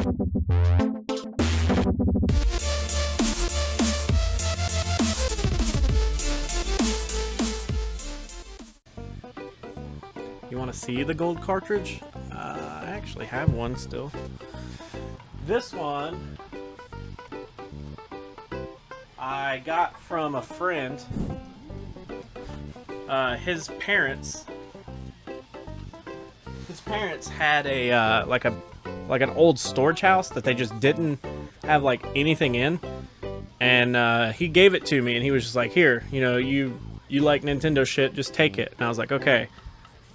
You want to see the gold cartridge? I actually have one still. This one I got from a friend. His parents had a like an old storage house that they just didn't have like anything in, and he gave it to me, and he was just like, "Here, you know, you like Nintendo shit, just take it." And I was like, "Okay."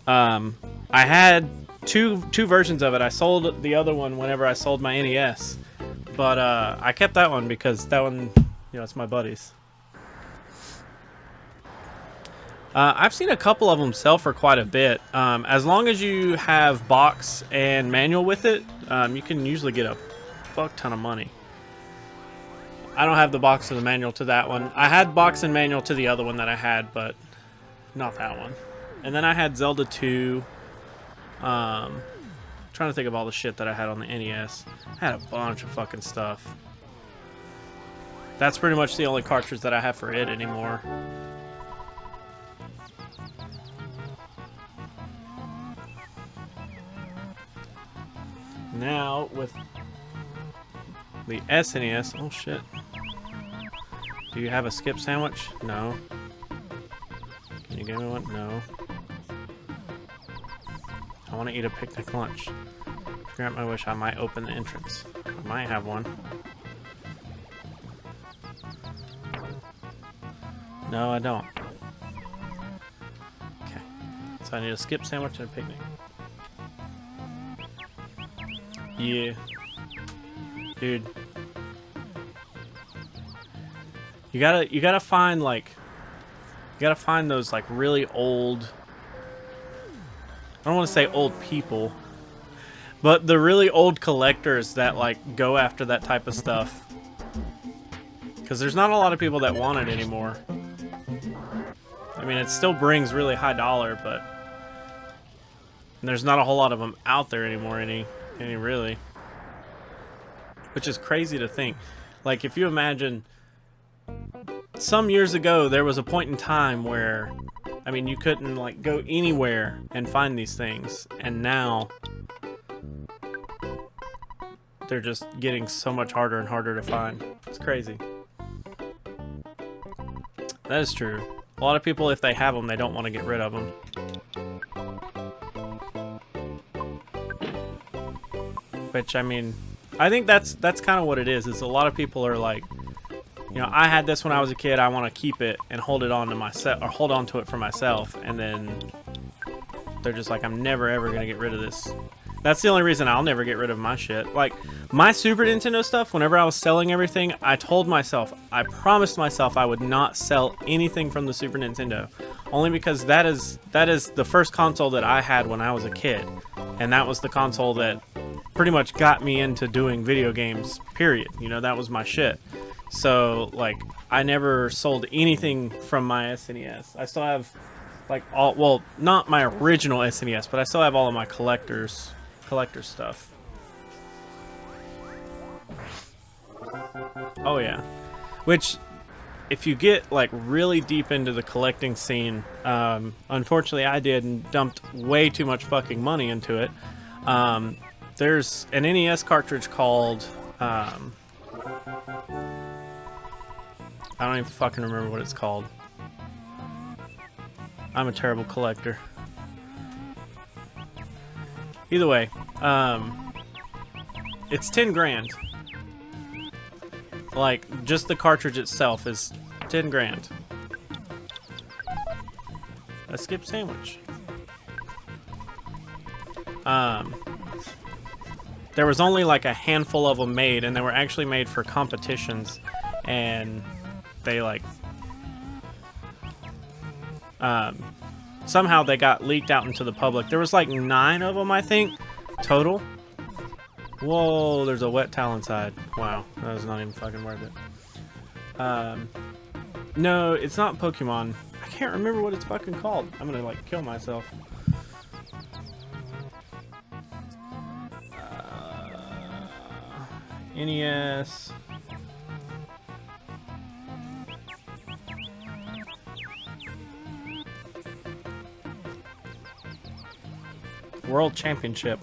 I had two versions of it. I sold the other one whenever I sold my NES, but I kept that one because that one, you know, it's my buddy's. I've seen a couple of them sell for quite a bit. As long as you have box and manual with it, you can usually get a fuck ton of money. I don't have the box and the manual to that one. I had box and manual to the other one that I had, but not that one. And then I had Zelda 2. Trying to think of all the shit that I had on the NES. I had a bunch of fucking stuff. That's pretty much the only cartridge that I have for it anymore. Now, with the SNES... Oh, shit. Do you have a skip sandwich? No. Can you give me one? No. I want to eat a picnic lunch. Grant my wish, I might open the entrance. I might have one. No, I don't. Okay. So I need a skip sandwich and a picnic. Yeah. Dude. You gotta find like... You gotta find those like really old... I don't want to say old people, but the really old collectors that like go after that type of stuff. Because there's not a lot of people that want it anymore. I mean, it still brings really high dollar, but there's not a whole lot of them out there anymore, any really. Which is crazy to think. Like, if you imagine, some years ago, there was a point in time where, I mean, you couldn't like go anywhere and find these things, and now they're just getting so much harder and harder to find. It's crazy. That is true. A lot of people, if they have them, they don't want to get rid of them. Which, I mean, I think that's kind of what it is. Is a lot of people are like, you know, I had this when I was a kid. I want to keep it and hold it on to myself, or hold on to it for myself. And then they're just like, I'm never ever gonna get rid of this. That's the only reason I'll never get rid of my shit. Like my Super Nintendo stuff. Whenever I was selling everything, I told myself, I promised myself, I would not sell anything from the Super Nintendo, only because that is the first console that I had when I was a kid, and that was the console that pretty much got me into doing video games. Period. You know, that was my shit. So, like, I never sold anything from my SNES. I still have, like, all... Well, not my original SNES, but I still have all of my collector stuff. Oh, yeah. Which, if you get, like, really deep into the collecting scene, unfortunately I did and dumped way too much fucking money into it. There's an NES cartridge called... I don't even fucking remember what it's called. I'm a terrible collector. Either way, it's 10 grand. Like, just the cartridge itself is 10 grand. A skip sandwich. There was only like a handful of them made, and they were actually made for competitions, and they like somehow they got leaked out into the public. There was like 9 of them, I think, total. Whoa, there's a wet towel inside. Wow, that was not even fucking worth it. No, it's not Pokemon. I can't remember what it's fucking called. I'm gonna like kill myself. NES. World Championship.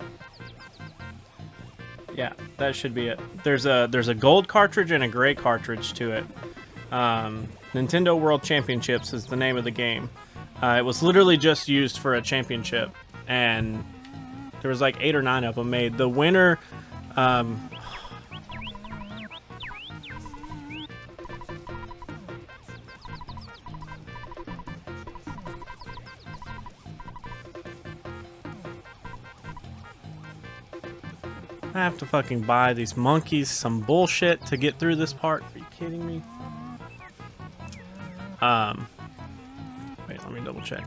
Yeah, that should be it. There's a gold cartridge and a gray cartridge to it. Nintendo World Championships is the name of the game. It was literally just used for a championship, and there was like 8 or 9 of them made. The winner, I have to fucking buy these monkeys some bullshit to get through this part. Are you kidding me? Wait, let me double check.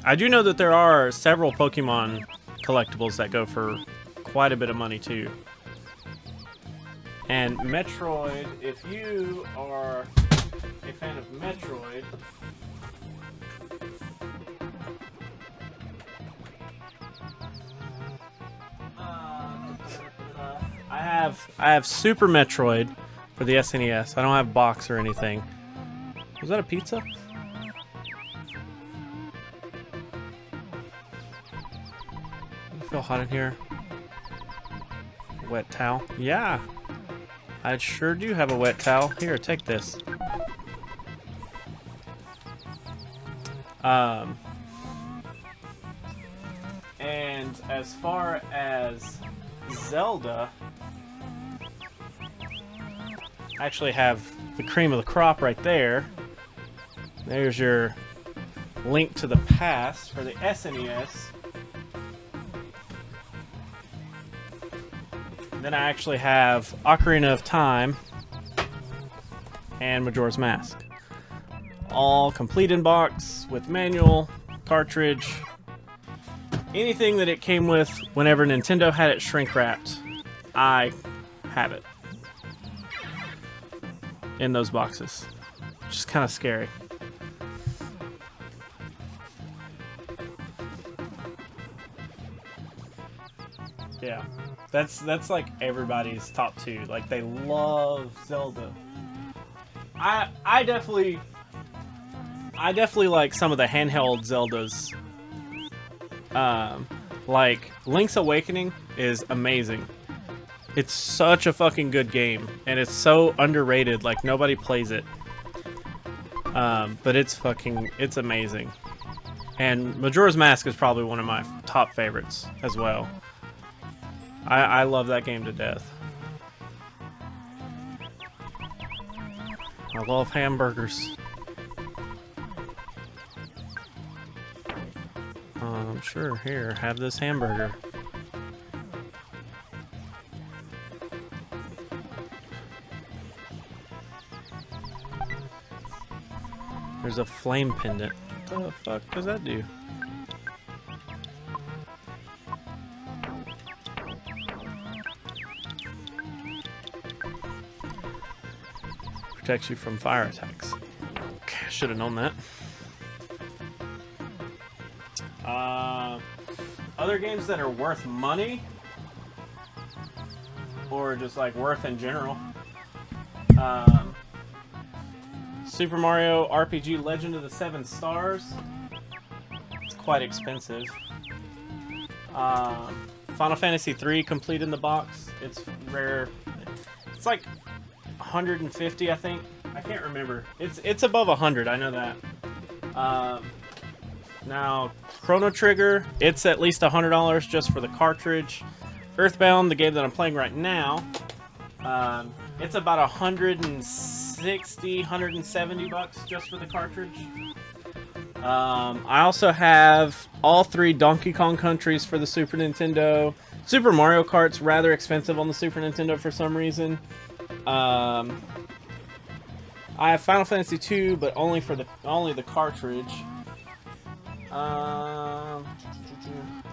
I do know that there are several Pokemon collectibles that go for quite a bit of money too. And Metroid, if you are a fan of Metroid, I have Super Metroid for the SNES. I don't have box or anything. Was that a pizza? I feel hot in here. Wet towel. Yeah, I sure do have a wet towel. Here, take this. And as far as Zelda, I actually have the cream of the crop right there. There's your Link to the Past for the SNES. Then I actually have Ocarina of Time and Majora's Mask. All complete in box with manual, cartridge, anything that it came with whenever Nintendo had it shrink wrapped, I have it in those boxes. Just kind of scary. Yeah, that's like everybody's top 2. Like, they love Zelda. I definitely like some of the handheld Zeldas. Like Link's Awakening is amazing. It's such a fucking good game, and it's so underrated. Like, nobody plays it. But it's amazing. And Majora's Mask is probably one of my top favorites as well. I love that game to death. I love hamburgers. Sure, here, have this hamburger. There's a flame pendant. What the fuck does that do? Protects you from fire attacks. Okay, I should have known that. Other games that are worth money, or just like worth in general. Super Mario RPG Legend of the Seven Stars. It's quite expensive. Final Fantasy III complete in the box. It's rare. It's like 150, I think. I can't remember. It's above 100. I know that. Now, Chrono Trigger, it's at least $100 just for the cartridge. Earthbound, the game that I'm playing right now, it's about 160, 170 bucks just for the cartridge. I also have all 3 Donkey Kong Countries for the Super Nintendo. Super Mario Kart's rather expensive on the Super Nintendo for some reason. I have Final Fantasy II, but only the cartridge.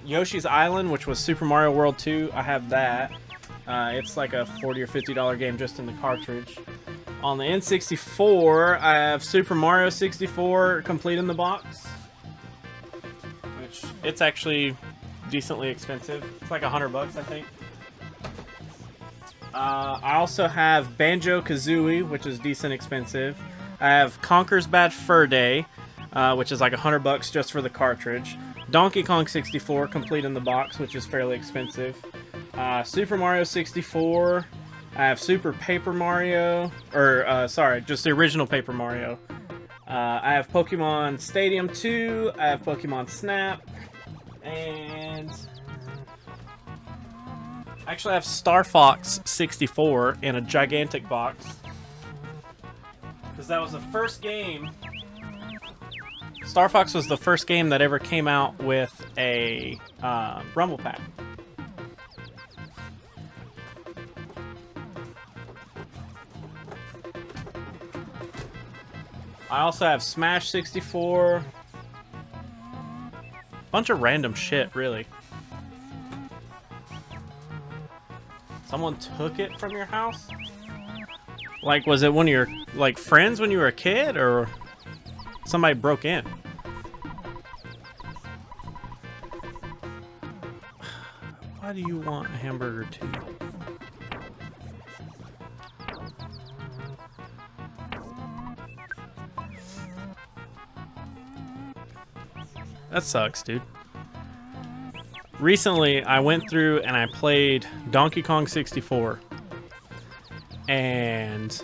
Yoshi's Island, which was Super Mario World 2, I have that. It's like a $40 or $50 game just in the cartridge. On the N64, I have Super Mario 64 complete in the box, which it's actually decently expensive. It's like $100 bucks, I think. I also have Banjo-Kazooie, which is decent expensive. I have Conker's Bad Fur Day, which is like $100 just for the cartridge. Donkey Kong 64, complete in the box, which is fairly expensive. Super Mario 64. I have Super Paper Mario, or sorry, just the original Paper Mario. I have Pokemon Stadium 2. I have Pokemon Snap, and actually I have Star Fox 64 in a gigantic box because that was the first game. Star Fox was the first game that ever came out with a Rumble Pack. I also have Smash 64. Bunch of random shit, really. Someone took it from your house? Like, was it one of your, like, friends when you were a kid, or somebody broke in? Why do you want a hamburger too? That sucks, dude. Recently, I went through and I played Donkey Kong 64. And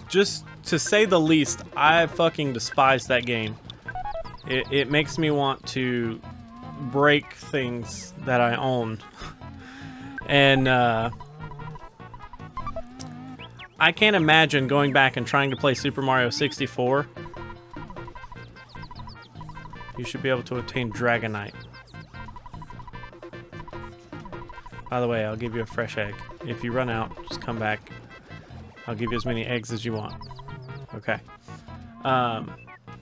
just to say the least, I fucking despise that game. It makes me want to break things that I own. And I can't imagine going back and trying to play Super Mario 64. You should be able to obtain Dragonite. By the way, I'll give you a fresh egg. If you run out, just come back. I'll give you as many eggs as you want. Okay.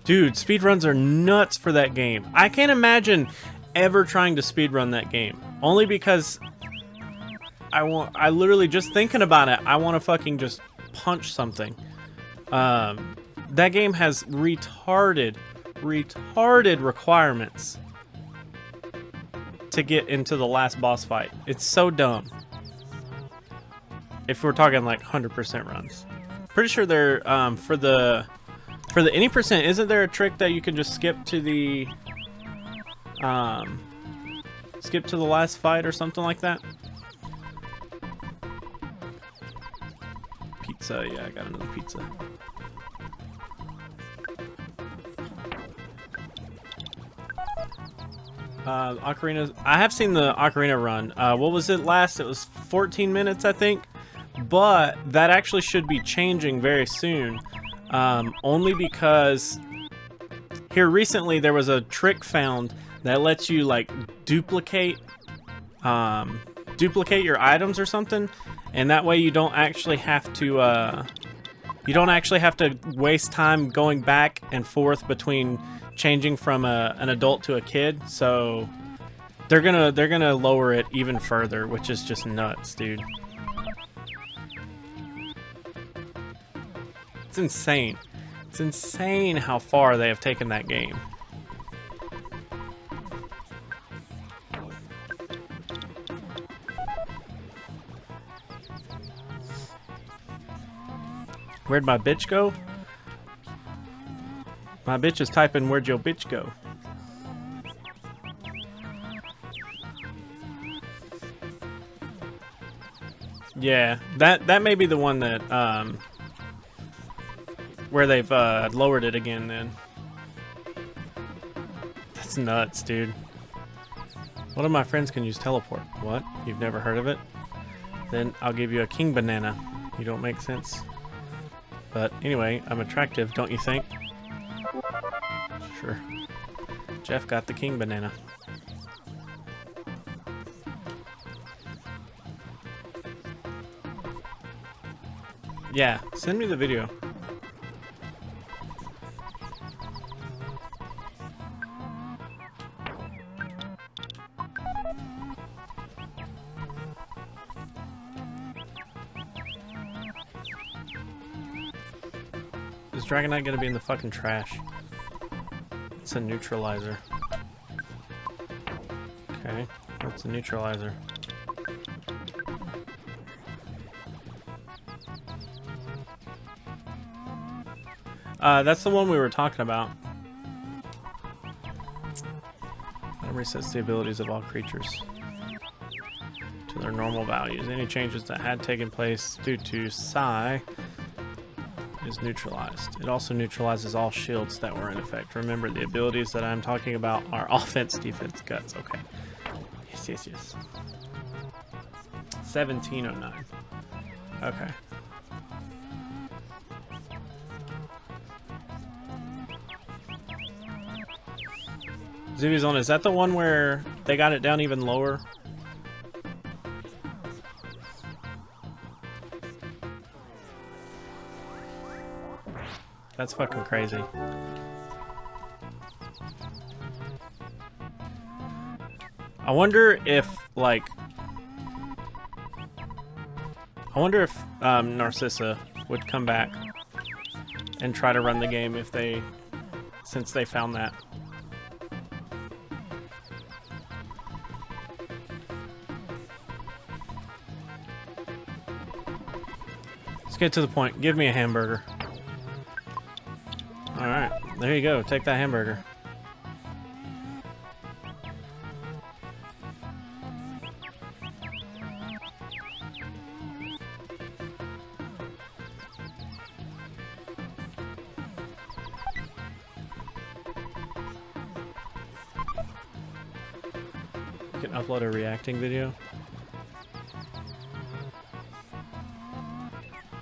Dude, speedruns are nuts for that game. I can't imagine ever trying to speedrun that game. Only because I literally, just thinking about it, I want to fucking just punch something. That game has retarded requirements to get into the last boss fight. It's so dumb. If we're talking like 100% runs. Pretty sure they're, for the any percent, isn't there a trick that you can just skip to the last fight or something like that? Pizza, yeah, I got another pizza. Ocarina, I have seen the Ocarina run. What was it last? It was 14 minutes, I think. But that actually should be changing very soon. Only because here recently there was a trick found that lets you like duplicate your items or something, and that way you don't actually have to waste time going back and forth between changing from an adult to a kid. So they're gonna lower it even further, which is just nuts, dude. It's insane. It's insane how far they have taken that game. Where'd my bitch go? My bitch is typing, where'd your bitch go? Yeah, that may be the one that, where they've lowered it again then. That's nuts, dude. One of my friends can use teleport. What? You've never heard of it? Then I'll give you a king banana. You don't make sense. But anyway, I'm attractive, don't you think? Sure. Jeff got the king banana. Yeah, send me the video. Is Dragonite gonna be in the fucking trash? It's a neutralizer. Okay, what's the neutralizer? That's the one we were talking about. That resets the abilities of all creatures to their normal values. Any changes that had taken place due to psi is neutralized. It also neutralizes all shields that were in effect. Remember, the abilities that I'm talking about are offense, defense, guts. Okay. Yes, yes, yes. 1709. Okay. Zubizon, is that the one where they got it down even lower? That's fucking crazy. I wonder if, like... I wonder if Narcissa would come back and try to run the game if they... since they found that. Let's get to the point. Give me a hamburger. Alright, there you go. Take that hamburger. You can upload a reacting video.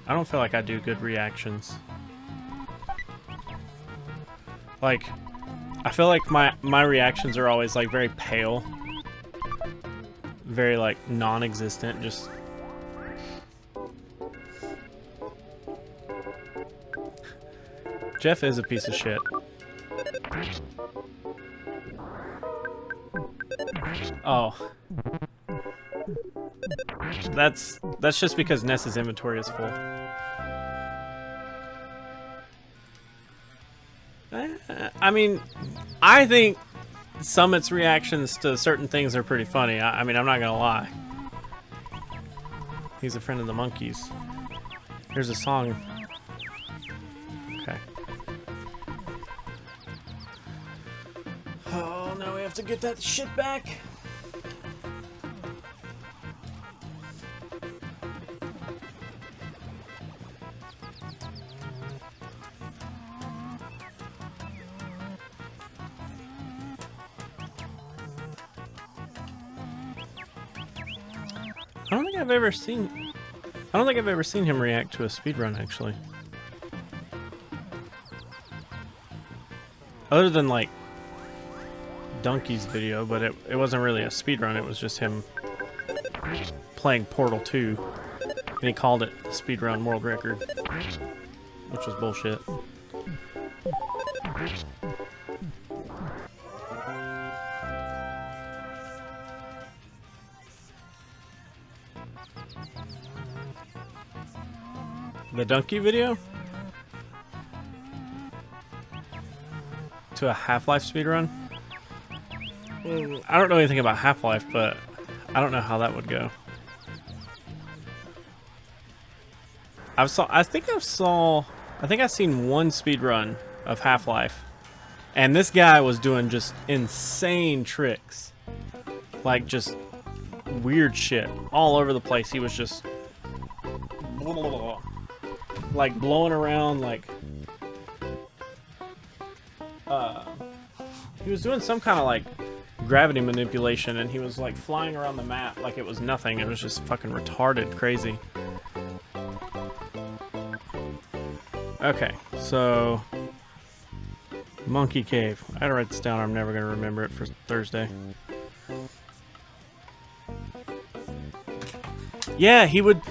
I don't feel like I do good reactions. Like, I feel like my reactions are always like very pale. Very like non-existent, just... Jeff is a piece of shit. Oh. That's just because Ness's inventory is full. I mean, I think Summit's reactions to certain things are pretty funny. I mean, I'm not gonna lie. He's a friend of the monkeys. Here's a song. Okay. Oh, now we have to get that shit back. I don't think I've ever seen him react to a speedrun, actually. Other than like Donkey's video, but it wasn't really a speedrun, it was just him playing Portal 2. And he called it the speedrun world record, which was bullshit. The Donkey video? To a Half-Life speedrun? I don't know anything about Half-Life, but I don't know how that would go. I think I've seen one speedrun of Half-Life, and this guy was doing just insane tricks. Like, just weird shit all over the place. He was just like blowing around, like he was doing some kind of like gravity manipulation, and he was like flying around the map like it was nothing. It was just fucking retarded crazy. Okay, so Monkey Cave. I gotta write this down, I'm never gonna remember it for Thursday. Yeah, he would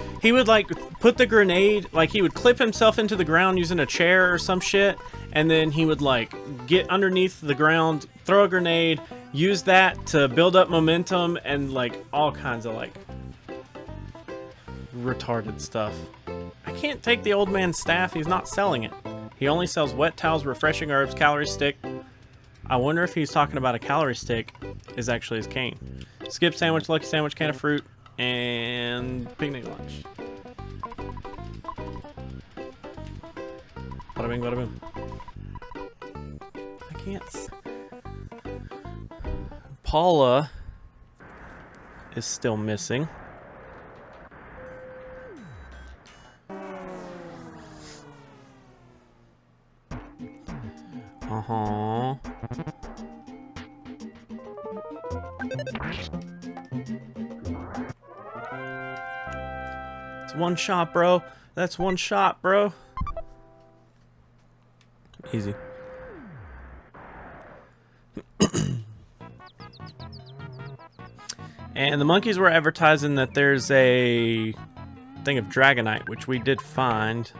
like put the grenade, like he would clip himself into the ground using a chair or some shit, and then he would like get underneath the ground, throw a grenade, use that to build up momentum, and like all kinds of like retarded stuff. I can't take the old man's staff, he's not selling it. He only sells wet towels, refreshing herbs, calorie stick. I wonder if he's talking about a calorie stick is actually his cane. Skip sandwich, lucky sandwich, can of fruit, and picnic lunch. Bada bing, bada boom. I can't. Paula is still missing. Uh-huh. It's one shot, bro. That's one shot, bro. Easy. And the monkeys were advertising that there's a thing of Dragonite, which we did find.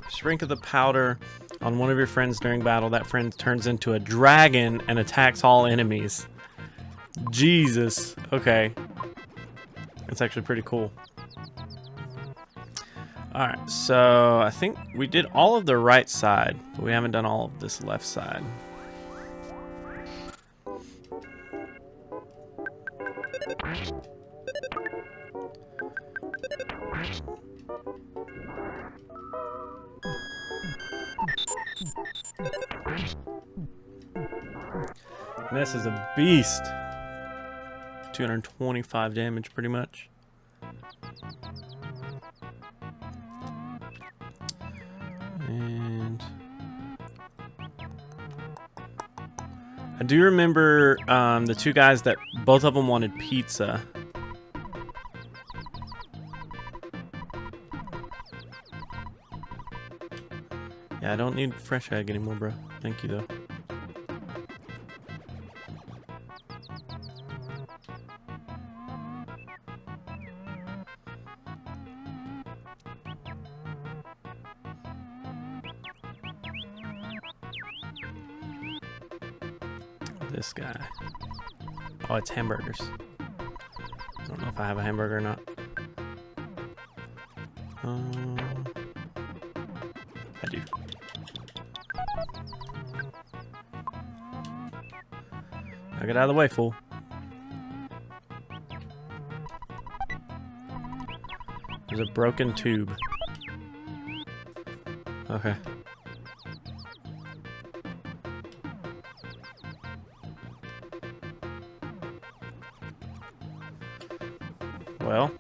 Sprinkle the powder on one of your friends during battle. That friend turns into a dragon and attacks all enemies. Jesus. Okay. That's actually pretty cool. Alright, so I think we did all of the right side, but we haven't done all of this left side. Ness is a beast. 225 damage, pretty much. And I do remember the two guys that both of them wanted pizza. Yeah, I don't need fresh egg anymore, bro. Thank you, though. This guy. Oh, it's hamburgers. I don't know if I have a hamburger or not. I do. Now get out of the way, fool. There's a broken tube. Okay. Well.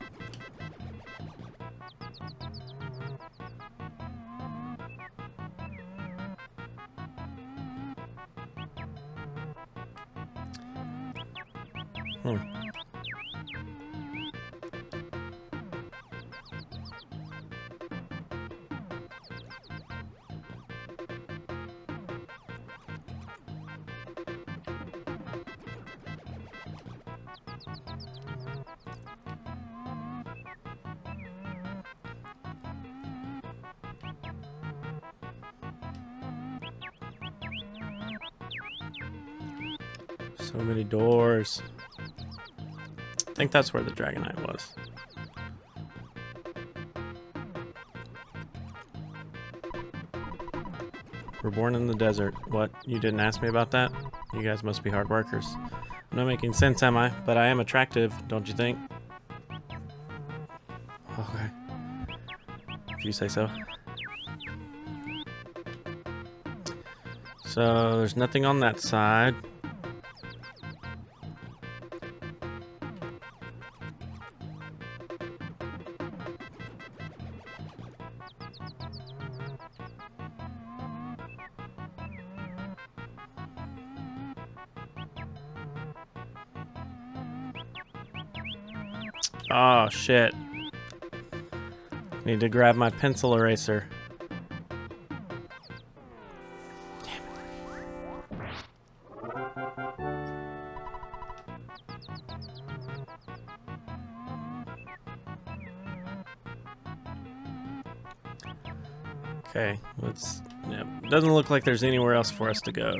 So many doors. I think that's where the Dragonite was. We're born in the desert. What? You didn't ask me about that? You guys must be hard workers. I'm not making sense, am I? But I am attractive, don't you think? Okay. If you say so. So, there's nothing on that side. Oh, shit. Need to grab my pencil eraser. Damn it. Okay, let's... Yep. Doesn't look like there's anywhere else for us to go.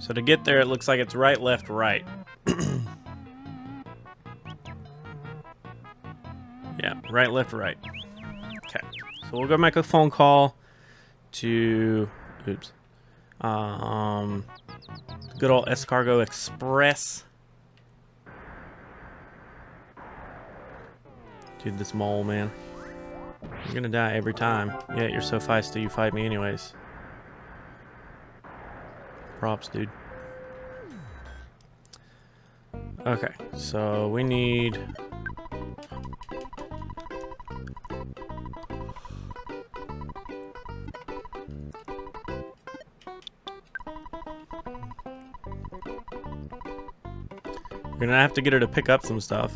So to get there, it looks like it's right, left, right. Yeah, right, left, right. Okay, so we'll go make a phone call to, oops, good old Escargot Express. Dude, this mole, man. You're gonna die every time. Yeah, you're so feisty, you fight me anyways. Props, dude. Okay, so we need... We're gonna have to get her to pick up some stuff.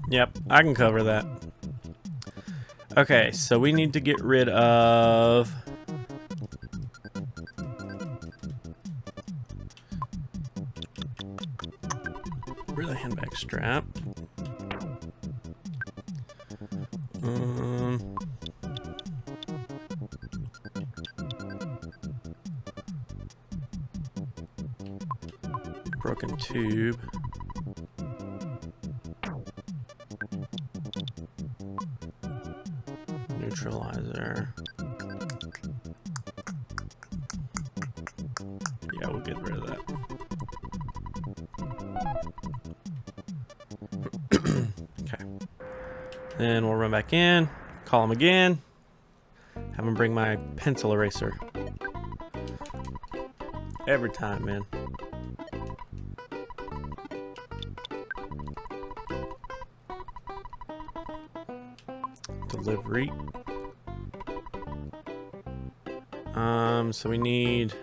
Yep, I can cover that. Okay, so we need to get rid of... Where's the handbag strap? Broken tube. Neutralizer. Yeah, we'll get rid of that. Okay. Then we'll run back in, call him again, have him bring my pencil eraser. Every time, man. Delivery. So we need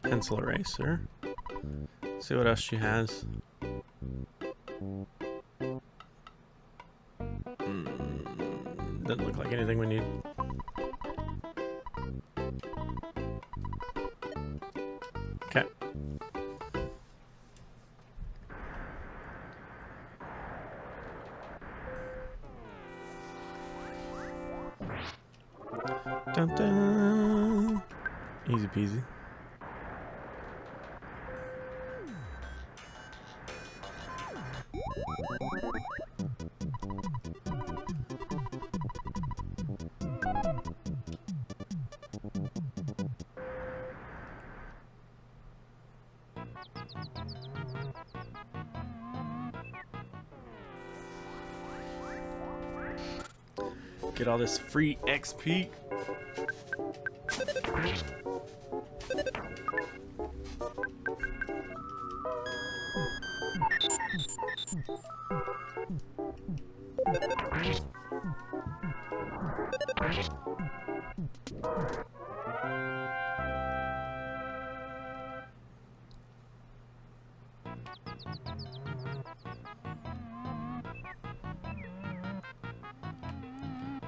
pencil eraser. See what else she has. Doesn't look like anything we need. Okay. Dun dun. Easy peasy. Get all this free XP.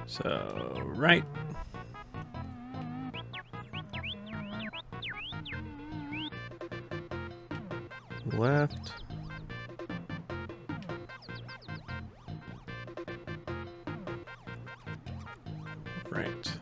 So, right. Left. Right.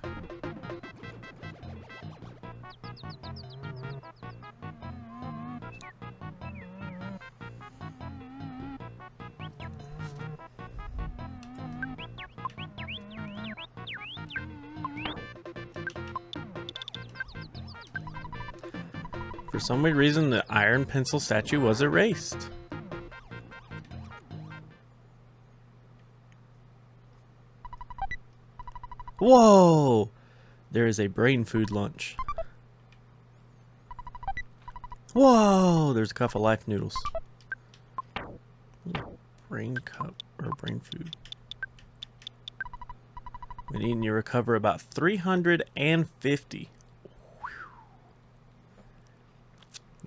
For some weird reason, the iron pencil statue was erased. Whoa! There is a brain food lunch. Whoa! There's a cup of life noodles. Brain cup or brain food. When eating, you recover about 350.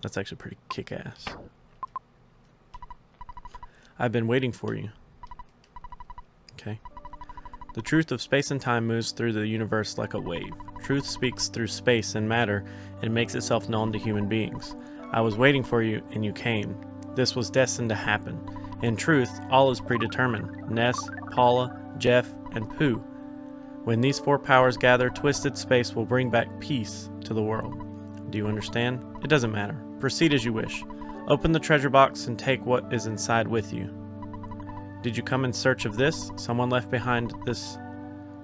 That's actually pretty kick-ass. I've been waiting for you. Okay. The truth of space and time moves through the universe like a wave. Truth speaks through space and matter and makes itself known to human beings. I was waiting for you, and you came. This was destined to happen. In truth, all is predetermined. Ness, Paula, Jeff, and Pooh. When these four powers gather, twisted space will bring back peace to the world. Do you understand? It doesn't matter. Proceed as you wish. Open the treasure box and take what is inside with you. Did you come in search of this? Someone left behind this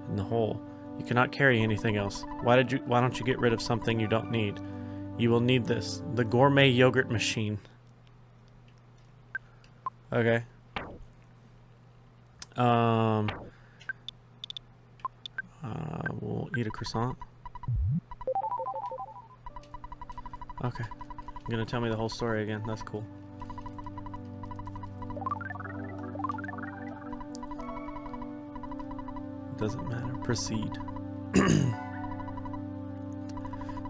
in the hole. You cannot carry anything else. Why don't you get rid of something you don't need? You will need this. The gourmet yogurt machine. Okay. We'll eat a croissant. Okay. You're gonna tell me the whole story again. That's cool. Doesn't matter. Proceed.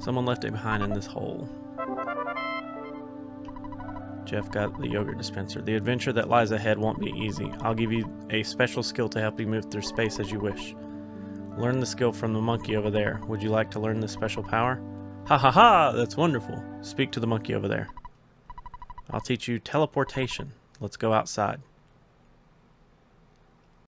Someone left it behind in this hole. Jeff got the yogurt dispenser. The adventure that lies ahead won't be easy. I'll give you a special skill to help you move through space as you wish. Learn the skill from the monkey over there. Would you like to learn this special power? Ha ha ha! That's wonderful. Speak to the monkey over there. I'll teach you teleportation. Let's go outside.